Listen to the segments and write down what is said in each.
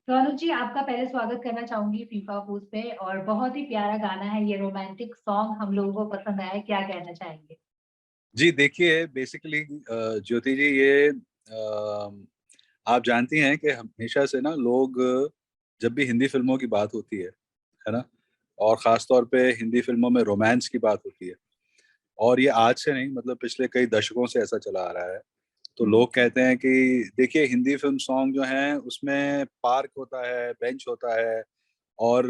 तो अनुज जी, आपका पहले स्वागत करना चाहूंगी फीफा फूड पे। और बहुत ही प्यारा गाना है ये, रोमांटिक सॉन्ग हम लोगों को पसंद आया, क्या कहना चाहेंगे? जी देखिए बेसिकली ज्योति जी ये आप जानती हैं कि हमेशा से ना लोग जब भी हिंदी फिल्मों की बात होती है ना, और खास तौर पे हिंदी फिल्मों में रोमांस की बात होती है, और ये आज से नहीं मतलब पिछले कई दशकों से ऐसा चला आ रहा है। तो हम्म। लोग कहते हैं कि देखिए हिंदी फिल्म सॉन्ग जो हैं उसमें पार्क होता है, बेंच होता है, और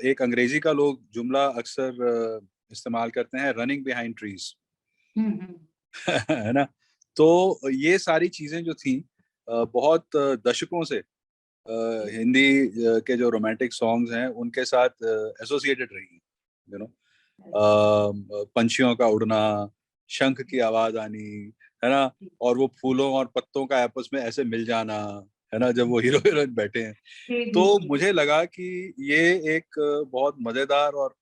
एक अंग्रेजी का लोग जुमला अक्सर इस्तेमाल करते हैं, रनिंग बिहाइंड ट्रीज। हम्म। है ना। तो ये सारी चीजें जो थी बहुत दशकों से हिंदी के जो रोमांटिक सॉन्ग्स हैं उनके साथ एसोसिएटेड रही हैं। यू नो, पंछियों का उड़ना, शंख की आवाज आनी, है ना, और वो फूलों और पत्तों का आपस में ऐसे मिल जाना, है ना, जब वो हीरो हीरोइन बैठे हैं। जी जी तो जी। मुझे लगा कि ये एक बहुत मजेदार और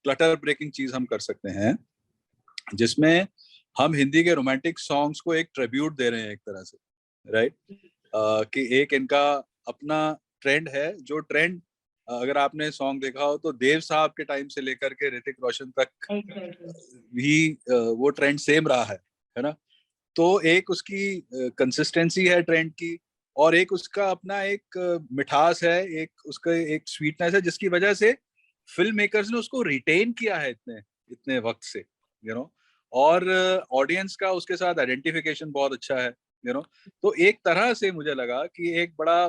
क्लटर ब्रेकिंग चीज हम कर सकते हैं, जिसमें हम हिंदी के रोमांटिक सॉन्ग्स को एक ट्रिब्यूट दे रहे हैं एक तरह से, राइट। कि एक इनका अपना ट्रेंड है, जो ट्रेंड अगर आपने सॉन्ग देखा हो तो देव साहब के टाइम से लेकर के ऋतिक रोशन तक एग्जैक्टली। भी वो ट्रेंड सेम रहा है ना। तो एक उसकी कंसिस्टेंसी है ट्रेंड की, और एक उसका अपना एक मिठास है, एक उसका एक स्वीटनेस है, जिसकी वजह से फिल्म मेकर्स ने उसको रिटेन किया है इतने इतने वक्त से, यू नो। और ऑडियंस का उसके साथ आइडेंटिफिकेशन बहुत अच्छा है, यू नो। तो एक तरह से मुझे लगा कि एक बड़ा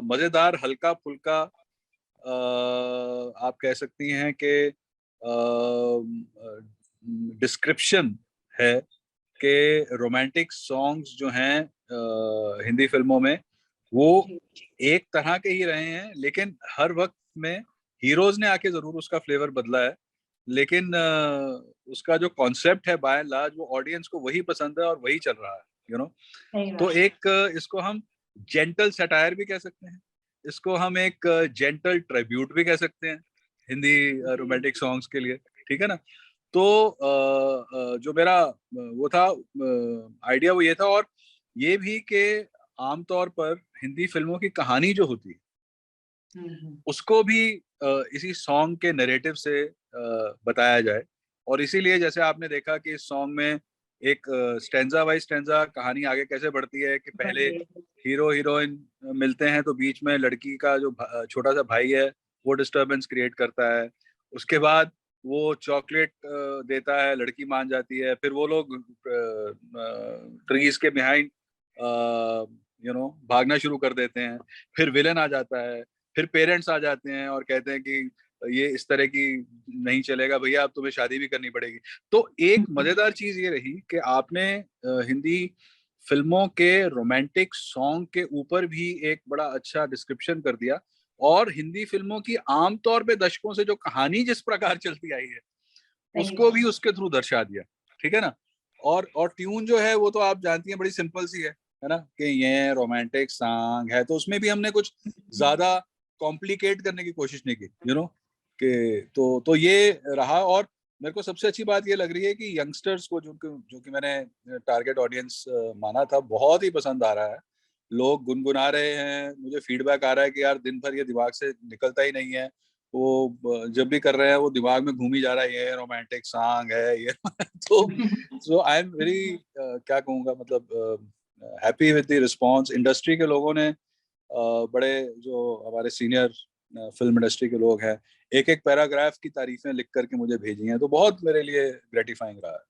मजेदार हल्का फुल्का आप कह सकती हैं कि डिस्क्रिप्शन है कि रोमांटिक सॉन्ग्स जो हैं हिंदी फिल्मों में, वो जी। एक तरह के ही रहे हैं, लेकिन हर वक्त में हीरोज ने आके जरूर उसका फ्लेवर बदला है, लेकिन उसका जो कॉन्सेप्ट है बाय एंड लार्ज वो ऑडियंस को वही पसंद है और वही चल रहा है, यू नो। सही तो बात। एक इसको हम जेंटल सटायर भी कह सकते हैं, इसको हम एक जेंटल ट्रिब्यूट भी कह सकते हैं हिंदी जी। रोमांटिक सॉन्ग्स के लिए, ठीक है ना। तो जो मेरा वो था आइडिया वो ये था, और ये भी कि आमतौर पर हिंदी फिल्मों की कहानी जो होती है हम्म। उसको भी इसी सॉन्ग के नैरेटिव से बताया जाए। और इसीलिए जैसे आपने देखा कि इस सॉन्ग में एक स्टेंजा बाय स्टेंजा कहानी आगे कैसे बढ़ती है, कि पहले बढ़िए। हीरो हीरोइन मिलते हैं तो बीच में लड़की का जो छोटा सा भाई है वो डिस्टरबेंस क्रिएट करता है। उसके बाद वो चॉकलेट देता है, लड़की मान जाती है, फिर वो लोग ट्रीज के बिहाइंड भागना शुरू कर देते हैं। फिर विलन आ जाता है, फिर पेरेंट्स आ जाते हैं और कहते हैं कि ये इस तरह की नहीं चलेगा भैया, अब तुम्हें शादी भी करनी पड़ेगी। तो एक मजेदार चीज ये रही कि आपने हिंदी फिल्मों के रोमांटिक सॉन्ग के ऊपर भी एक बड़ा अच्छा डिस्क्रिप्शन कर दिया, और हिंदी फिल्मों की आमतौर पे दशकों से जो कहानी जिस प्रकार चलती आई है सही उसको बात। भी उसके थ्रू दर्शा दिया, ठीक है ना। और ट्यून जो है वो तो आप जानती हैं बड़ी सिंपल सी है ना, कि ये रोमांटिक सॉन्ग है, तो उसमें भी हमने कुछ ज्यादा कॉम्प्लिकेट करने की कोशिश नहीं की, कि तो ये रहा। और मेरे को सबसे अच्छी बात ये लग रही है कि यंगस्टर्स को जो कि मैंने टारगेट ऑडियंस माना था, बहुत ही पसंद आ रहा है। लोग गुनगुना रहे हैं, मुझे फीडबैक आ रहा है कि यार दिन भर ये दिमाग से निकलता ही नहीं है, वो जब भी कर रहे हैं वो दिमाग में घूम ही जा रहा है, ये रोमांटिक सॉन्ग है ये। तो सो आई एम वेरी क्या कहूँगा, मतलब happy with the response. Industry के लोगों ने बड़े, जो हमारे सीनियर फिल्म इंडस्ट्री के लोग हैं, एक एक पैराग्राफ की तारीफें लिख करके मुझे भेजी हैं, तो बहुत मेरे लिए ग्रेटिफाइंग रहा है।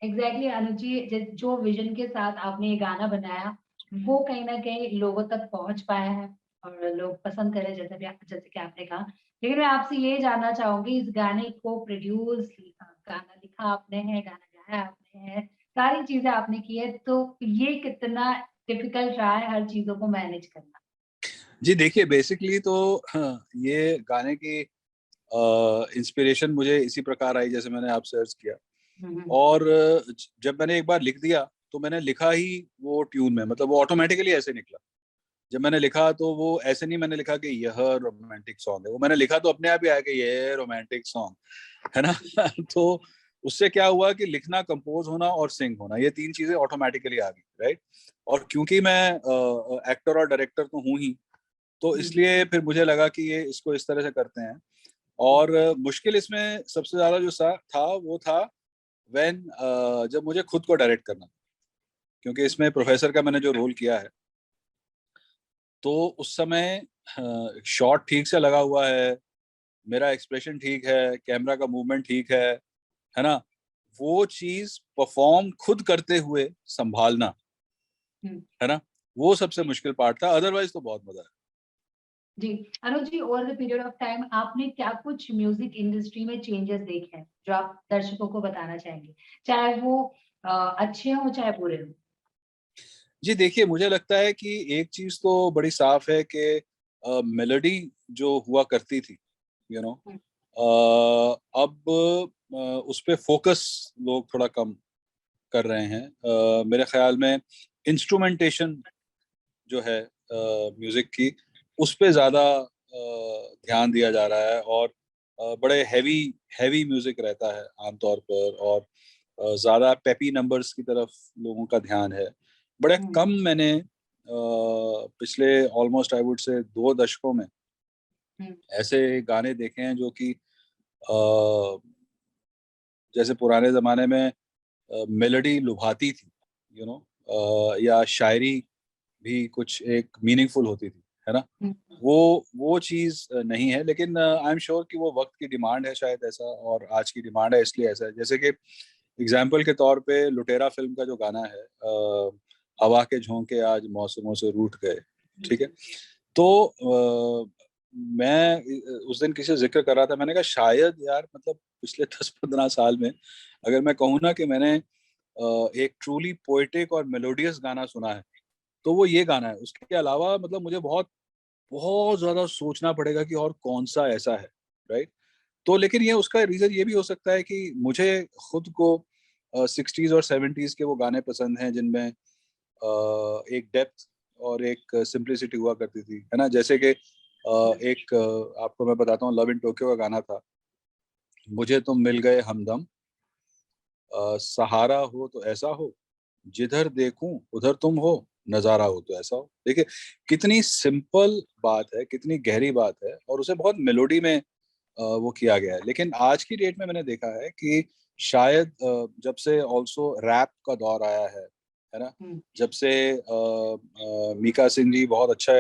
एग्जैक्टली अनुज जी, जो विजन के साथ आपने ये गाना बनाया वो कहीं ना कहीं लोगों तक पहुंच पाया है और लोग पसंद करें, जैसे कि आपने कहा। लेकिन मैं आपसे ये जानना चाहूंगी, इस गाने को प्रोड्यूस, गाना लिखा आपने है, गाना गाया आपने है, सारी चीजें आपने की है, तो ये कितना डिफिकल्ट रहा है हर चीजों को मैनेज करना? जी देखिए बेसिकली तो हाँ, ये गाने की इंस्पिरेशन मुझे इसी प्रकार आई जैसे मैंने आपसे अर्ज किया। हम्म। और जब मैंने एक बार लिख दिया तो मैंने लिखा ही वो ट्यून में, मतलब वो ऑटोमेटिकली ऐसे निकला। जब मैंने लिखा तो वो ऐसे नहीं मैंने लिखा कि यह रोमांटिक सॉन्ग है, वो मैंने लिखा तो अपने आप ही आया कि ये रोमांटिक सॉन्ग है ना। तो उससे क्या हुआ कि लिखना, कंपोज होना और सिंग होना, ये 3 चीजें ऑटोमेटिकली आ गई, राइट। और क्योंकि मैं एक्टर और डायरेक्टर तो हूँ ही, तो इसलिए फिर मुझे लगा कि ये इसको इस तरह से करते हैं। और मुश्किल इसमें सबसे ज्यादा जो था वो था व्हेन जब मुझे खुद को डायरेक्ट करना, क्योंकि इसमें प्रोफेसर का मैंने जो रोल किया है, तो उस समय शॉट ठीक से लगा हुआ है, मेरा एक्सप्रेशन ठीक है, कैमरा का मूवमेंट ठीक है ना। वो चीज परफॉर्म खुद करते हुए संभालना, है ना, वो सबसे मुश्किल पार्ट था। अदरवाइज तो बहुत मजा है। जी, Anuj ji, over the period of time आपने क्या कुछ म्यूजिक इंडस्ट्री में चेंजेस देखे हैं जो आप दर्शकों को बताना चाहेंगे, चाहे वो अच्छे हो चाहे बुरे हो? जी देखिए, मुझे लगता है कि एक चीज तो बड़ी साफ है कि मेलोडी जो हुआ करती थी, यू नो, अब उस पे फोकस लोग थोड़ा कम कर रहे हैं। मेरे ख्याल में इंस्ट्रूमेंटेशन जो है म्यूजिक की, उस पे ज्यादा ध्यान दिया जा रहा है, और बड़े हैवी हैवी म्यूजिक रहता है आमतौर पर, और ज्यादा पेपी नंबर्स की तरफ लोगों का ध्यान है। बड़े कम मैंने पिछले ऑलमोस्ट आई वुड से 2 दशकों में ऐसे गाने देखे हैं जो कि जैसे पुराने जमाने में मेलोडी लुभाती थी, यू नो, या शायरी भी कुछ एक मीनिंगफुल होती थी, है ना। वो चीज नहीं है, लेकिन आई एम श्योर कि वो वक्त की डिमांड है शायद ऐसा, और आज की डिमांड है इसलिए ऐसा है। जैसे कि एग्जाम्पल के तौर पे लुटेरा फिल्म का जो गाना है, हवा के झोंके आज मौसमों से रूठ गए, ठीक है। तो मैं उस दिन किसी से जिक्र कर रहा था, मैंने कहा शायद यार, मतलब पिछले 10-15 साल में अगर मैं कहूँ ना कि मैंने एक ट्रूली पोएटिक और मेलोडियस गाना सुना है, तो वो ये गाना है। उसके अलावा मतलब मुझे बहुत बहुत ज्यादा सोचना पड़ेगा कि और कौन सा ऐसा है, राइट। तो लेकिन ये उसका रीजन ये भी हो सकता है कि मुझे खुद को 60s और 70s के वो गाने पसंद हैं जिनमें एक डेप्थ और एक सिंप्लिसिटी हुआ करती थी, है ना। जैसे कि एक आपको मैं बताता हूँ, लव इन टोक्यो का गाना था, मुझे तुम मिल गए हमदम, सहारा हो तो ऐसा हो, जिधर देखूं उधर तुम हो, नजारा हो तो ऐसा हो। देखिए कितनी सिंपल बात है, कितनी गहरी बात है, और उसे बहुत मेलोडी में वो किया गया है। लेकिन आज की डेट में मैंने देखा है कि शायद जब से ऑल्सो रैप का दौर आया है ना, जब से मीका सिंह जी बहुत अच्छा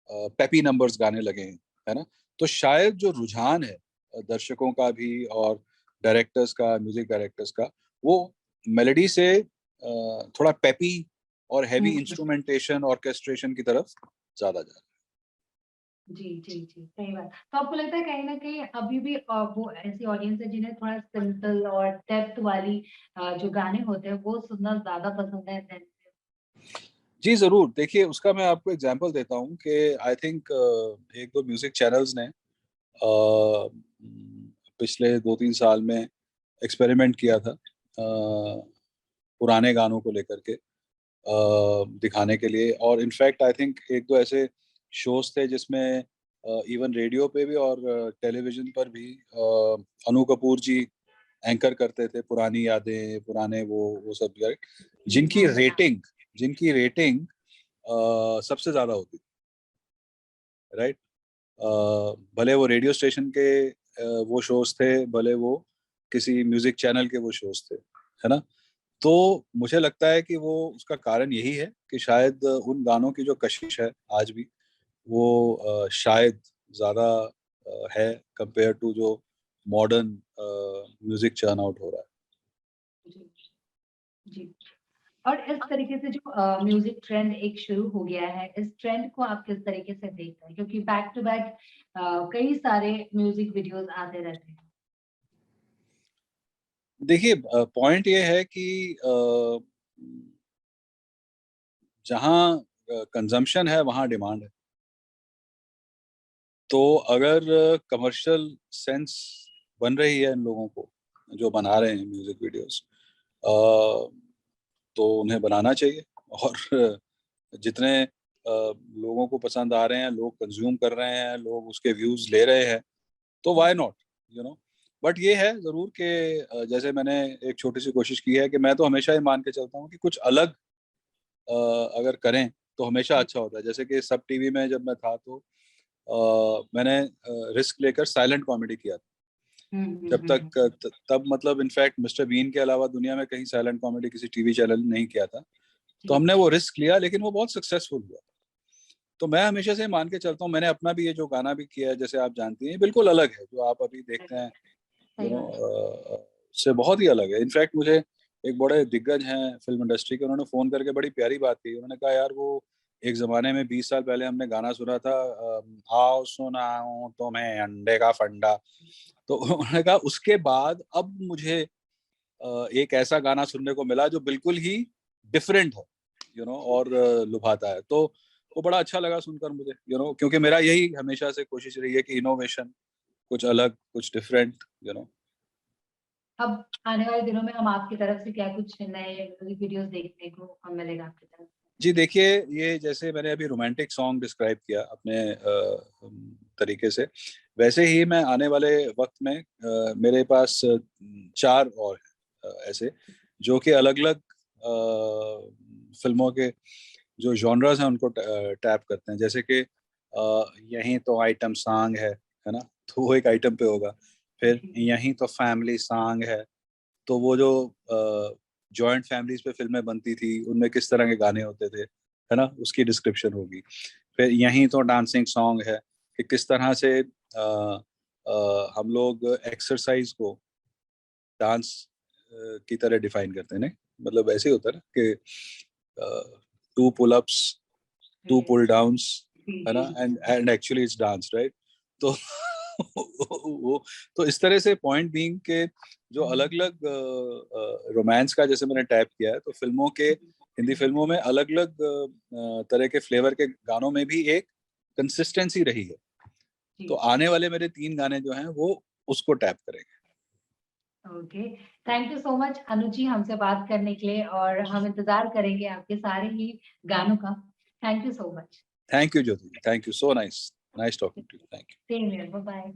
पेपी नंबर्स गाने लगे हैं, है ना, तो शायद जो रुझान है दर्शकों का भी और डायरेक्टर्स का, म्यूजिक डायरेक्टर्स का, वो मेलोडी से थोड़ा पेपी और हैवी इंस्ट्रूमेंटेशन, ऑर्केस्ट्रेशन की तरफ ज्यादा जा रहा जी, जी, जी, सही बात। तो आपको लगता है कहीं न कहीं अभी भी वो ऐसी ऑडियंस है जिन्हें थोड़ा सिंपल और डेप्थ वाली जो गाने होते हैं वो सुनना ज़्यादा पसंद है देन? है। जी जरूर, देखिए उसका मैं आपको एग्जांपल देता हूँ कि आई थिंक एक दो म्यूजिक चैनल्स ने पिछले 2-3 साल में एक्सपेरिमेंट किया था पुराने गानों को लेकर के दिखाने के लिए। और इनफैक्ट आई थिंक एक दो ऐसे शोज थे जिसमें इवन रेडियो पे भी और टेलीविजन पर भी अनु कपूर जी एंकर करते थे पुरानी यादें, पुराने वो सब, जिनकी रेटिंग जिनकी रेटिंग सबसे ज्यादा होती थी, राइट। भले वो रेडियो स्टेशन के वो शोज थे, भले वो किसी म्यूजिक चैनल के वो शोज थे, है ना। तो मुझे लगता है कि वो उसका कारण यही है कि शायद उन गानों की जो कशिश है आज भी, वो शायद ज्यादा है कंपेयर टू जो मॉडर्न म्यूजिक चर्न आउट हो रहा है। जी, जी। और इस तरीके से जो म्यूजिक ट्रेंड एक शुरू हो गया है, इस ट्रेंड को आप किस तरीके से देखते हैं? क्योंकि बैक टू बैक कई सारे म्यूजिक वीडियोज़ आते रहते हैं। देखिए पॉइंट ये है कि जहाँ कंजम्पशन है वहाँ डिमांड है। तो अगर कमर्शियल सेंस बन रही है इन लोगों को जो बना रहे हैं म्यूजिक वीडियोस, तो उन्हें बनाना चाहिए। और जितने लोगों को पसंद आ रहे हैं, लोग कंज्यूम कर रहे हैं, लोग उसके व्यूज ले रहे हैं, तो why not, you know. But ये है जरूर कि जैसे मैंने एक छोटी सी कोशिश की है कि मैं तो हमेशा ये मान के चलता हूँ कि कुछ अलग अगर करें तो हमेशा अच्छा होता है। जैसे कि सब टीवी में जब मैं था तो मैंने रिस्क लेकर साइलेंट कॉमेडी किया था। जब तक तब मतलब इनफैक्ट मिस्टर बीन के अलावा दुनिया में कहीं साइलेंट कॉमेडी किसी टीवी चैनल ने नहीं किया था। तो हमने वो रिस्क लिया, लेकिन वो बहुत सक्सेसफुल हुआ। तो मैं हमेशा से मान के चलता हूँ, मैंने अपना भी ये जो गाना भी किया है जैसे आप जानती हैं, ये बिल्कुल अलग है जो आप अभी देखते हैं, सही बात है। से बहुत ही अलग है। इनफैक्ट मुझे एक बड़े दिग्गज हैं फिल्म इंडस्ट्री के, उन्होंने फोन करके बड़ी प्यारी बात की। उन्होंने कहा यार वो एक जमाने में 20 साल पहले हमने गाना सुना था, आओ सुनाऊं तुम्हें अंडे का फंडा। तो उन्होंने कहा उसके बाद अब मुझे एक ऐसा गाना सुनने को मिला जो बिल्कुल ही डिफरेंट है, और लुभाता है। तो वो बड़ा अच्छा लगा सुनकर मुझे, क्योंकि मेरा यही हमेशा से कोशिश रही है कि इनोवेशन, कुछ अलग, कुछ डिफरेंट। अब आने वाले दिनों में हम आपकी तरफ से क्या कुछ नए म्यूजिक वीडियोस देखने को हम मिलेगा आपकी तरफ से? जी देखिए, ये जैसे मैंने अभी रोमांटिक सॉन्ग डिस्क्राइब किया अपने तरीके से, वैसे ही मैं आने वाले वक्त में मेरे पास 4 और हैं ऐसे, जो कि अलग अलग फिल्मों के जो जॉनरास हैं उनको टैप करते हैं। जैसे कि यहीं तो आइटम सॉन्ग है ना, तो वो एक आइटम पे होगा। फिर यहीं तो फैमिली सॉन्ग है, तो वो जो जॉइंट फैमिलीज पे फिल्में बनती थी उनमें किस तरह के गाने होते थे, है ना, उसकी डिस्क्रिप्शन होगी। फिर यहीं तो डांसिंग सॉन्ग है कि किस तरह से हम लोग एक्सरसाइज को डांस की तरह डिफाइन करते हैं। नहीं, मतलब ऐसे ही होता है ना कि 2 पुल अप्स, 2 पुल डाउन्स, जी है जी ना, जी। And actually it's dance, right? तो वो तो इस तरह से पॉइंट बीइंग के जो अलग अलग रोमांस का जैसे मैंने टैप किया है, तो फिल्मों के, हिंदी फिल्मों में अलग अलग तरह के फ्लेवर के गानों में भी एक कंसिस्टेंसी रही है। तो आने वाले मेरे 3 गाने जो हैं वो उसको टैप करेंगे। Okay, thank you so much Anuj ji हमसे बात करने के लिए, और हम इंतजार करेंगे आपके सारे ही गानों का। Thank you so much. Thank you Jyoti, thank you, so nice, nice talking to you, thank you. Same here, bye bye.